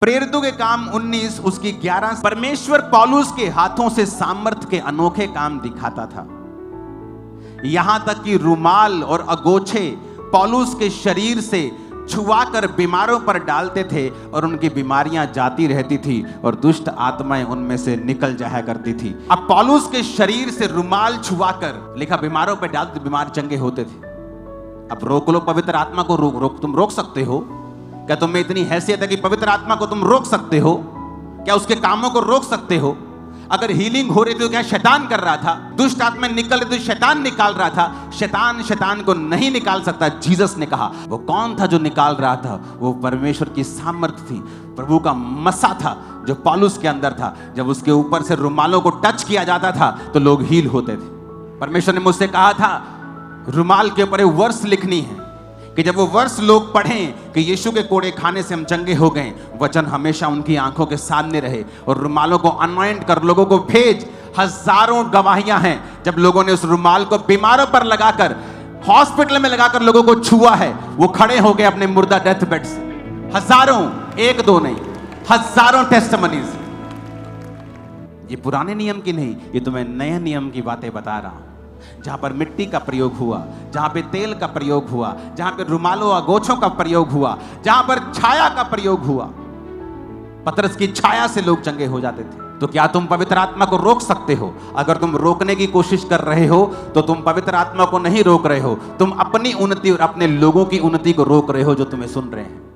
प्रेरितों के काम 19 उसकी 11। परमेश्वर पौलुस के हाथों से सामर्थ के अनोखे काम दिखाता था, यहां तक कि रुमाल और अगोछे पौलुस के शरीर से छुआकर बीमारों पर डालते थे और उनकी बीमारियां जाती रहती थी और दुष्ट आत्माएं उनमें से निकल जाया करती थी। अब पौलुस के शरीर से रुमाल छुआकर लिखा बीमारों पर डालते बीमार चंगे होते थे। अब रोक लो पवित्र आत्मा को, रोक तुम रोक सकते हो क्या? तुम में इतनी हैसियत है कि पवित्र आत्मा को तुम रोक सकते हो क्या? उसके कामों को रोक सकते हो? अगर हीलिंग हो रही थी तो क्या शैतान कर रहा था? दुष्ट आत्मा निकल रही थी, शैतान निकाल रहा था। शैतान को नहीं निकाल सकता। जीसस ने कहा वो कौन था जो निकाल रहा था? वो परमेश्वर की सामर्थ थी, प्रभु का मसा था जो पौलुस के अंदर था। जब उसके ऊपर से रुमालों को टच किया जाता था तो लोग हील होते थे। परमेश्वर ने मुझसे कहा था रुमाल के ऊपर वर्ष लिखनी है कि जब वो वर्ष लोग पढ़ें कि यीशु के कोड़े खाने से हम चंगे हो गए, वचन हमेशा उनकी आंखों के सामने रहे। और रुमालों को अनॉइंट कर लोगों को भेज। हजारों गवाहियां हैं जब लोगों ने उस रुमाल को बीमारों पर लगाकर, हॉस्पिटल में लगाकर लोगों को छुआ है, वो खड़े हो गए अपने मुर्दा डेथ बेड से। हजारों, एक दो नहीं, हजारों टेस्टिमनीज। ये पुराने नियम की नहीं, ये तुम्हें नए नियम की बातें बता रहा हूं। जहां पर मिट्टी का प्रयोग हुआ, जहां पे तेल का प्रयोग हुआ, जहां पे रुमालों अगोछों का प्रयोग हुआ, जहां पर छाया का प्रयोग हुआ, पतरस की छाया से लोग चंगे हो जाते थे। तो क्या तुम पवित्र आत्मा को रोक सकते हो? अगर तुम रोकने की कोशिश कर रहे हो तो तुम पवित्र आत्मा को नहीं रोक रहे हो, तुम अपनी उन्नति और अपने लोगों की उन्नति को रोक रहे हो जो तुम्हें सुन रहे हैं।